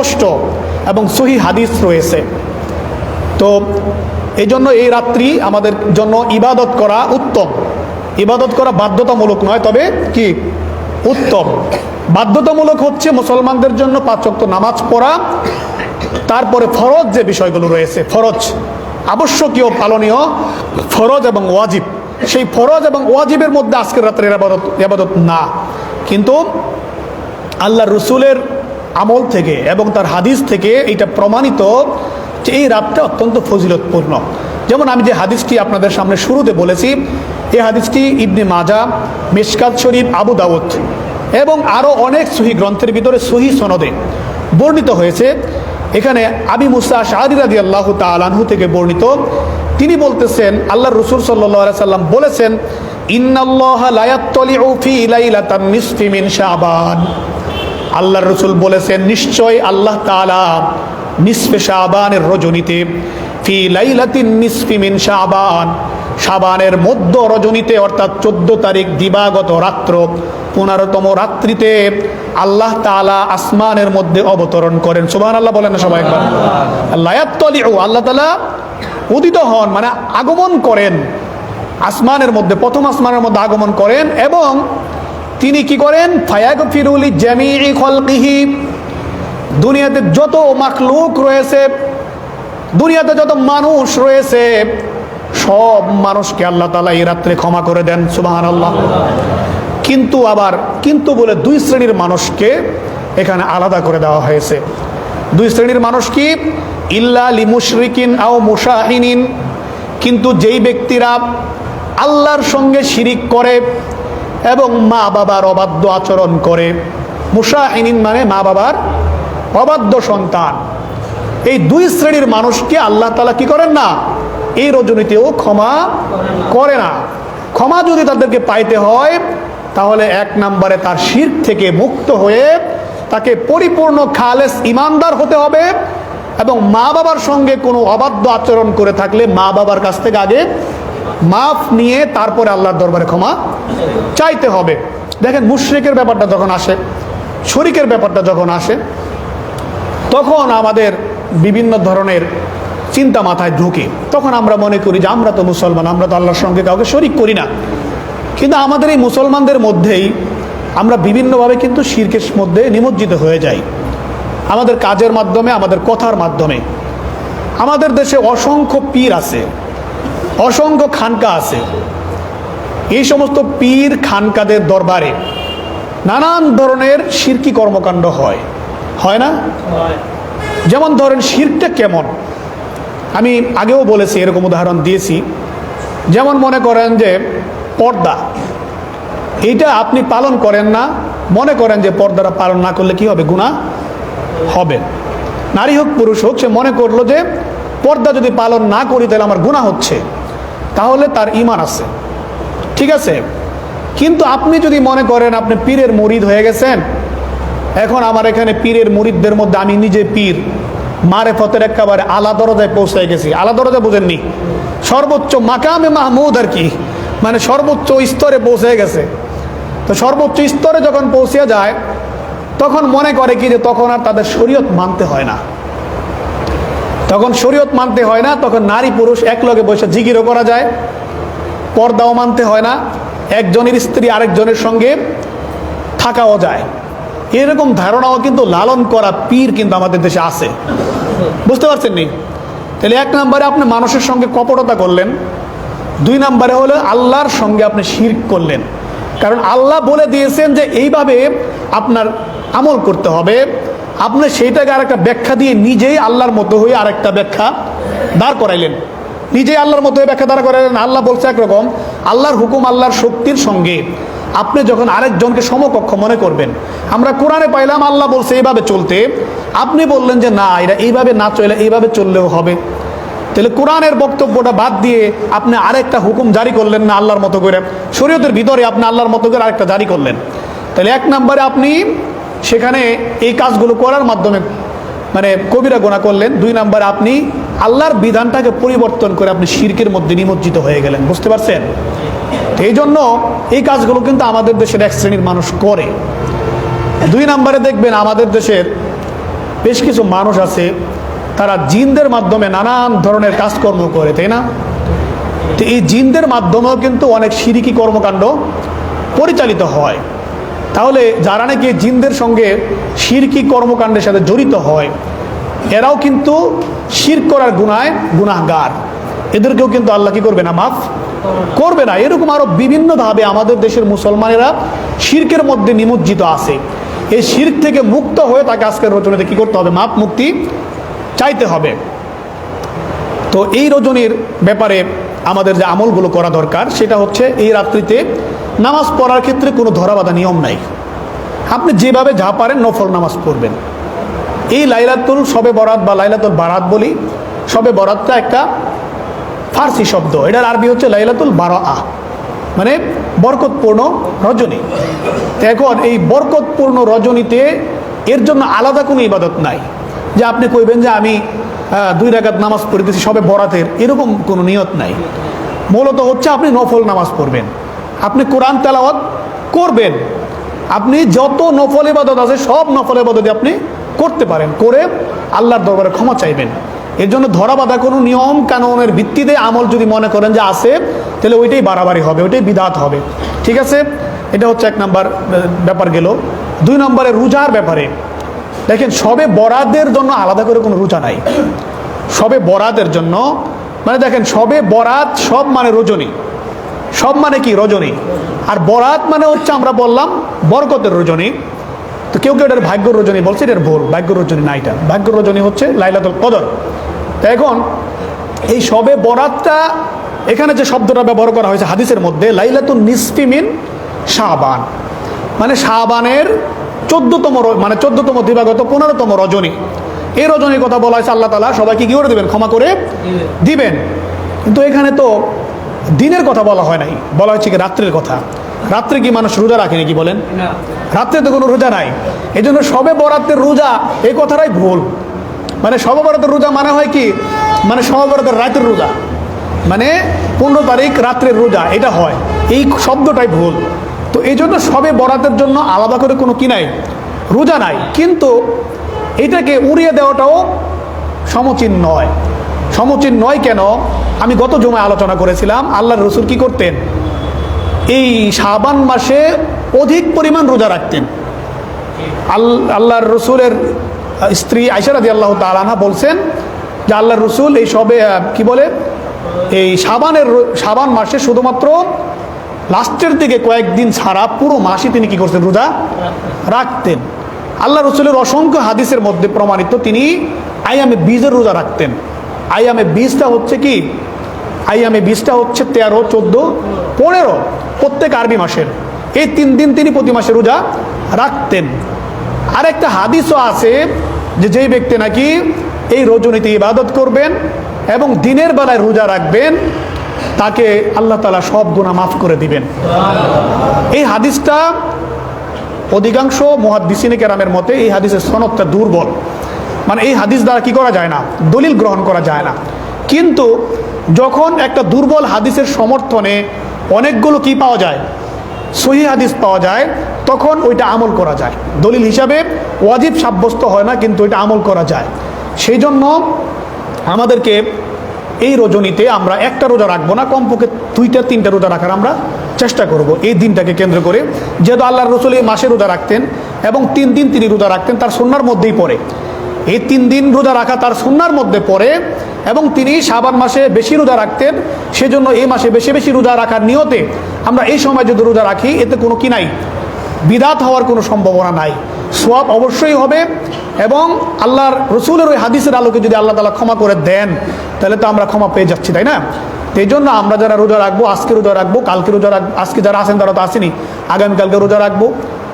স্পষ্ট এবং সহি হাদিস রয়েছে। তো এই জন্য এই রাত্রি আমাদের জন্য ইবাদত করা উত্তম। ইবাদত করা বাধ্যতামূলক নয়, তবে কি উত্তম। বাধ্যতামূলক হচ্ছে মুসলমানদের জন্য 5 ওয়াক্ত নামাজ পড়া, তারপরে ফরজ যে বিষয়গুলো রয়েছে, ফরজ আবশ্যকীয় পালনীয় ফরজ এবং ওয়াজিব, সেই ফরজ এবং ওয়াজিবের মধ্যে আজকের রাত্রের ইবাদত না। কিন্তু আল্লাহর রসুলের আমল থেকে এবং তার হাদিস থেকে এটা প্রমাণিত যে এই রাতটা অত্যন্ত ফজিলতপূর্ণ। যেমন আমি যে হাদিসটি আপনাদের সামনে শুরুতে বলেছি, এই হাদিসটি ইবনে মাজা, মিশকাত শরীফ, আবু দাউদ এবং আরও অনেক সহি গ্রন্থের ভিতরে সহি সনদে বর্ণিত হয়েছে। এখানে আবি মুসা আশআরী রাদিয়াল্লাহু তাআলা আনহু থেকে বর্ণিত, তিনি বলতেছেন আল্লাহর রাসূল সাল্লাল্লাহু আলাইহি সাল্লাম বলেছেন, ইন্নাল্লাহা লা ইয়াত্তালিউ ফি লাইলাতান নিসফি মিন শাবান। আল্লাহর রাসূল বলেছেন, নিশ্চয় আল্লাহ তাআলা নিসফে শাবানের রজনীতে, ফি লাইলাতিন নিসফি মিন শাবান, শাবানের মধ্য রজনীতে অর্থাৎ 14 তারিখ দিবাগত রাত্র 15তম রাত্রিতে আল্লাহ তাআলা আসমানের মধ্যে অবতরণ করেন। সুবহানাল্লাহ বলেন না সবাই একবার। লা ইয়াত্তালিউ, আল্লাহ তাআলা উদিত হন মানে আগমন করেন আসমানের মধ্যে, প্রথম আসমানের মধ্যে আগমন করেন এবং তিনি কি করেন, ফায়াগফিরু লিজামিই খালকিহি, দুনিয়াতে যত মাখলুক রয়েছে, দুনিয়াতে যত মানুষ রয়েছে, সব মানুষকে আল্লাহ তাআলা এই রাত্রে ক্ষমা করে দেন। সুবহানাল্লাহ। কিন্তু আবার কিন্তু বলে 2 শ্রেণীর মানুষকে এখানে আলাদা করে দেওয়া হয়েছে। 2 শ্রেণীর মানুষ কি, ইল্লা লিমুশরিকিন আও মুশাহিনিন, কিন্তু যেই ব্যক্তিরা আল্লাহর সঙ্গে শিরিক করে এবং মা বাবার অবাধ্য আচরণ করে, মুশাহিনিন মানে মা বাবার অবাধ্য সন্তান, এই 2 শ্রেণীর মানুষকে আল্লাহ তাআলা কি করেন না, এই রজনীতেও ক্ষমা করে না। ক্ষমা যদি তাদেরকে পাইতে হয় তাহলে 1 নম্বরে তার শিরক থেকে মুক্ত হয়ে তাকে পরিপূর্ণ খালেস ইমানদার হতে হবে এবং মা বাবার সঙ্গে কোনো অবাধ্য আচরণ করে থাকলে মা বাবার কাছ থেকে আগে মাফ নিয়ে তারপরে আল্লাহর দরবারে ক্ষমা চাইতে হবে। দেখেন, মুশরিকের ব্যাপারটা যখন আসে, শরিকের ব্যাপারটা যখন আসে, তখন আমাদের বিভিন্ন ধরনের চিন্তা মাথায় ঢুকে। তখন আমরা মনে করি যে আমরা তো মুসলমান, আমরা তো আল্লাহর সঙ্গে কাউকে শরিক করি না। কিন্তু আমাদের এই মুসলমানদের মধ্যেই আমরা বিভিন্নভাবে কিন্তু শিরকের মধ্যে নিমজ্জিত হয়ে যাই, আমাদের কাজের মাধ্যমে, আমাদের কথার মাধ্যমে। আমাদের দেশে অসংখ্য পীর আছে, অসংখ্য খানকা আছে। এই সমস্ত পীর খানকাদের দরবারে নানান ধরনের শিরকি কর্মকাণ্ড হয়, হয় না? যেমন ধরেন, শিরকটা কেমন আমি আগেও বলেছি, এরকম উদাহরণ দিয়েছি। যেমন মনে করেন যে পর্দা, এইটা আপনি পালন করেন না, মনে করেন যে পর্দাটা পালন না করলে কি হবে, গুনাহ হবে। নারী হোক পুরুষ হোক, সে মনে করলো যে পর্দা যদি পালন না করি তাহলে আমার গুনাহ হচ্ছে, তাহলে তার ঈমান আছে, ঠিক আছে। কিন্তু আপনি যদি মনে করেন আপনি পীরের মুরিদ হয়ে গেছেন, এখন আমার এখানে পীরের মুরিদদের মধ্যে আমি নিজে পীর, মারেফতের একেবারে আলা দরজায় পৌঁছে গেছি। আলা দরজা বুঝেননি, সর্বোচ্চ মাকামে মাহমুদ আর কি, মানে সর্বোচ্চ স্তরে পৌঁছে গেছে। তো সর্বোচ্চ স্তরে যখন পৌঁছে যায় তখন মনে করে কি যে তখন আর তাদের শরীয়ত মানতে হয় না, তখন শরীয়ত মানতে হয় না, তখন নারী পুরুষ একলগে বসে জিকিরও করা যায়, পর্দাও মানতে হয় না, একজনের স্ত্রী আরেকজনের সঙ্গে থাকাও যায়। এরকম ধারণাও কিন্তু লালন করা পীর কিন্তু আমাদের দেশে আছে, বুঝতে পারছেন নি? তাহলে 1 নম্বরে আপনি মানুষের সঙ্গে কপটতা করলেন, 2 নম্বরে হলো আল্লাহর সঙ্গে আপনি শিরক করলেন। কারণ আল্লাহ বলে দিয়েছেন যে এইভাবে আপনার আমল করতে হবে, আপনি সেইটাকে আরেকটা ব্যাখ্যা দিয়ে নিজেই আল্লাহর মতো হয়ে আরেকটা ব্যাখ্যা দাঁড় করাইলেন, নিজেই আল্লাহর মতো হয়ে ব্যাখ্যা দাঁড় করাইলেন। আল্লাহ বলছে একরকম, আল্লাহর হুকুম, আল্লাহর শক্তির সঙ্গে আপনি যখন আরেকজনকে সমকক্ষ মনে করবেন, আমরা কোরআনে পাইলাম আল্লাহ বলছে এইভাবে চলতে, আপনি বললেন যে না, এটা এইভাবে না চলে এইভাবে চললেও হবে, তাহলে কোরআনের বক্তব্যটা বাদ দিয়ে আপনি আরেকটা হুকুম জারি করলেন না আল্লাহর মতো করে, শরীয়তের ভিতরে আপনি আল্লাহর মতো করে আরেকটা জারি করলেন। তাহলে 1 নম্বরে আপনি সেখানে এই কাজগুলো করার মাধ্যমে মানে কবিরা গুনাহ করলেন। 2 নম্বরে আপনি আল্লাহর বিধানটাকে পরিবর্তন করে আপনি শিরকের মধ্যে নিমজ্জিত হয়ে গেলেন, বুঝতে পারছেন? এই জন্য এই কাজগুলো কিন্তু আমাদের দেশের 1 শ্রেণীর মানুষ করে। 2 নম্বরে দেখবেন আমাদের দেশের বেশ কিছু মানুষ আছে তারা জিনদের মাধ্যমে নানান ধরনের কাজকর্ম করে, তাই না? তো এই জিনদের মাধ্যমেও কিন্তু অনেক শিরকি কর্মকাণ্ড পরিচালিত হয়। তাহলে যারা নাকি জিনদের সঙ্গে শিরকি কর্মকাণ্ডের সাথে জড়িত হয়, এরাও কিন্তু শিরক করার গুনায় গুনাহগার। এদেরকেও কিন্তু আল্লাহ কি করবে না? মাফ করবে না। এরকম আরো বিভিন্নভাবে আমাদের দেশের মুসলমানেরা শিরকের মধ্যে নিমজ্জিত আছে। এই শিরক থেকে মুক্ত হয়ে তাকে আজকের রজনীতে কি করতে হবে? মাপ মুক্তি চাইতে হবে। তো এই রজনীর ব্যাপারে আমাদের যে আমলগুলো করা দরকার সেটা হচ্ছে, এই রাত্রিতে নামাজ পড়ার ক্ষেত্রে কোনো ধরাবাঁধা নিয়ম নাই। আপনি যেভাবে যা পারেন নফল নামাজ পড়বেন। এই লাইলাতুল শবে বরাত বা লাইলাতুল বারাত বলি, শবে বরাতটা একটা ফার্সি শব্দ, এটার আরবি হচ্ছে লাইলাতুল বারাআ, মানে বরকতপূর্ণ রজনী। এখন এই বরকতপূর্ণ রজনীতে এর জন্য আলাদা কোনো ইবাদত নাই যে আপনি কইবেন যে আমি 2 রাকাত নামাজ পড়তেছি শবে বরাতের, এরকম কোনো নিয়ত নাই। মূলত হচ্ছে আপনি নফল নামাজ পড়বেন, আপনি কোরআন তেলাওয়াত করবেন, আপনি যত নফল ইবাদত আছে সব নফল ইবাদত আপনি করতে পারেন, করে আল্লাহর দরবারে ক্ষমা চাইবেন। এর জন্য ধরা বাঁধা কোনো নিয়ম কানুনের ভিত্তিতে আমল যদি মনে করেন যে আছে, তাহলে ওইটাই বাড়াবাড়ি হবে, ওইটাই বিদাত হবে। ঠিক আছে, এটা হচ্ছে 1 নম্বর ব্যাপার গেল। 2 নম্বরে রোজার ব্যাপারে দেখেন, শবে বরাতের জন্য আলাদা করে কোনো রোজা নাই। শবে বরাতের জন্য মানে দেখেন, শবে বরাত সব মানে রজনী, সব মানে কি? রজনী। আর বরাত মানে হচ্ছে আমরা বললাম বরকতের রজনী। তো কেউ কেউ এটার ভাগ্য রজনী বলছে, এটার ভুল। ভাগ্য রজনী না, এটা ভাগ্য রজনী হচ্ছে লাইলাতুল কদর। তো এখন এই শবে বরাতটা, এখানে যে শব্দটা ব্যবহার করা হয়েছে হাদিসের মধ্যে, লাইলাতুন নিসফি মিন শাবান, মানে শাবানের 14তম, মানে 14তম দিবাগত 15তম রজনী। এই রজনীর কথা বলা হয়েছে। আল্লাহ তাআলা সবাইকে কি করে দেবেন? ক্ষমা করে দিবেন। কিন্তু এখানে তো দিনের কথা বলা হয় নাই, বলা হচ্ছে কি রাত্রের কথা। রাত্রে কি মানুষ রোজা রাখে নাকি বলেন? রাত্রে তো কোনো রোজা নাই। এই জন্য শবে বরাতের রোজা এই কথাটাই ভুল। মানে শবে বরাতের রোজা মানে হয় কি? মানে শবে বরাতের রাতের রোজা, মানে 15 তারিখ রাত্রের রোজা, এটা হয়। এই শব্দটাই ভুল। তো এই জন্য শবে বরাতের জন্য আলাদা করে কোনো কি নাই? রোজা নাই। কিন্তু এটাকে উড়িয়ে দেওয়াটাও সমীচীন নয়। সমীচীন নয় কেন? আমি গত জুমায় আলোচনা করেছিলাম, আল্লাহর রাসূল কি করতেন? এই শাবান মাসে অধিক পরিমাণ রোজা রাখতেন। আল্লাহর রাসূলের স্ত্রী আয়েশা রাদিয়াল্লাহু তাআলা আনহা বলছেন যে আল্লাহর রাসূল এই সবে কি বলে, এই শাবান মাসে শুধুমাত্র লাস্টের দিকে কয়েকদিন ছাড়া পুরো মাসে তিনি কি করতেন? রোজা রাখতেন। আল্লাহ রাসূলের অসংখ্য হাদিসের মধ্যে প্রমাণিত তিনি আইয়ামে বীজের রোজা রাখতেন। আইয়ামে বীজটা হচ্ছে কি? আইয়ামে বীজটা হচ্ছে 13, 14, 15 প্রত্যেক আরবি মাসের। এই 3 দিন তিনি প্রতি মাসে রোজা রাখতেন। আর একটা হাদিসও আছে যে যেই ব্যক্তি নাকি এই রজনীতে ইবাদত করবেন এবং দিনের বেলায় রোজা রাখবেন, তাকে আল্লাহ তাআলা সব গুনাহ মাফ করে দিবেন। এই হাদিসটা অধিকাংশ মুহাদ্দিসিনে কেরামের মতে এই হাদিসের সনদটা দুর্বল, মানে এই হাদিস দ্বারা কি করা যায় না? দলিল গ্রহণ করা যায় না। কিন্তু যখন একটা দুর্বল হাদিসের সমর্থনে অনেকগুলো কি পাওয়া যায়? সহিহ হাদিস পাওয়া যায়, তখন ওইটা আমল করা যায়। দলিল হিসাবে ওয়াজিব সাব্যস্ত হয় না, কিন্তু ওইটা আমল করা যায়। সেই জন্য আমাদেরকে এই রজনীতে আমরা একটা রোজা রাখবো না, কমপক্ষে 2-3টা রোজা রাখার আমরা চেষ্টা করব এই দিনটাকে কেন্দ্র করে। যেহেতু আল্লাহর রাসূল এই মাসে রোজা রাখতেন এবং 3 দিন তিনি রোজা রাখতেন, তার সুন্নাহর মধ্যেই পড়ে। এই 3 দিন রোজা রাখা তার সুন্নাহর মধ্যে পড়ে, এবং তিনি শাবান মাসে বেশি রোজা রাখতেন। সেজন্য এই মাসে বেশি বেশি রোজা রাখার নিয়তে আমরা এই সময় যদি রোজা রাখি, এতে কোনো কি নাই? বিদাত হওয়ার কোনো সম্ভাবনা নাই। সওয়াব অবশ্যই হবে, এবং আল্লাহর রাসূলের ওই হাদিসের আলোকে যদি আল্লাহ তাআলা ক্ষমা করে দেন, তাহলে তো আমরা ক্ষমা পেয়ে যাচ্ছি, তাই না? এই জন্য আমরা যারা রোজা রাখবো, আজকে রোজা রাখবো, কালকে রোজা রাখবো, আজকে যারা আছেন তারা তো আসেনি, আগামীকালকে রোজা রাখবো,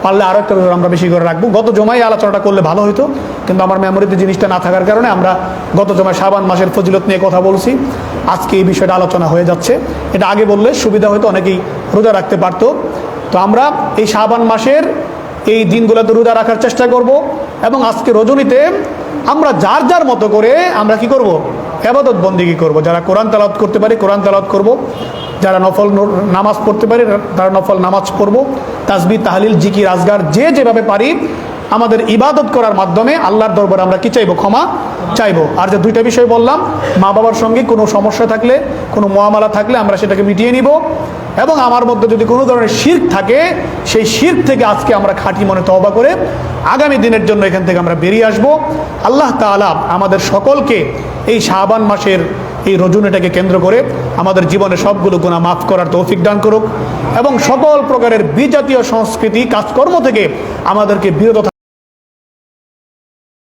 পারলে আরও একটা রোজা আমরা বেশি করে রাখবো। গত জমায় আলোচনাটা করলে ভালো হতো, কিন্তু আমার মেমোরিতে জিনিসটা না থাকার কারণে আমরা গত জমায় শাবান মাসের ফজিলত নিয়ে কথা বলছি। আজকে এই বিষয়টা আলোচনা হয়ে যাচ্ছে। এটা আগে বললে সুবিধা হতো, অনেকেই রোজা রাখতে পারতো। তো আমরা এই শাবান মাসের এই দিনগুলোতে রোজা রাখার চেষ্টা করব, এবং আজকে রজনীতে আমরা যার যার মতো করে আমরা কি করব? ইবাদত বন্দেগী করব। যারা কোরআন তেলাওয়াত করতে পারি কোরআন তেলাওয়াত করব, যারা নফল নামাজ পড়তে পারি তারা নফল নামাজ পড়ব, তাসবিহ, তাহলিল, জিকির, আজগার যে যেভাবে পারি আমাদের ইবাদত করার মাধ্যমে আল্লাহর দরবারে আমরা কি চাইবো? ক্ষমা চাইবো। আর যে দুইটা বিষয় বললাম, মা বাবার সঙ্গে কোনো সমস্যা থাকলে, কোনো মুআমালা থাকলে আমরা সেটাকে মিটিয়ে নিব, এবং আমার মধ্যে যদি কোনো ধরনের শিরক থাকে, সেই শিরক থেকে আজকে আমরা খাঁটি মনে তওবা করে আগামী দিনের জন্য এখান থেকে আমরা বেরিয়ে আসব। আল্লাহ তাআলা আমাদের সকলকে এই শাবান মাসের এই রজনীটাকে কেন্দ্র করে আমাদের জীবনে সবগুলো গুনাহ মাফ করার তৌফিক দান করুক, এবং সকল প্রকারের বিজাতীয় সংস্কৃতি কাজকর্ম থেকে আমাদেরকে বিরত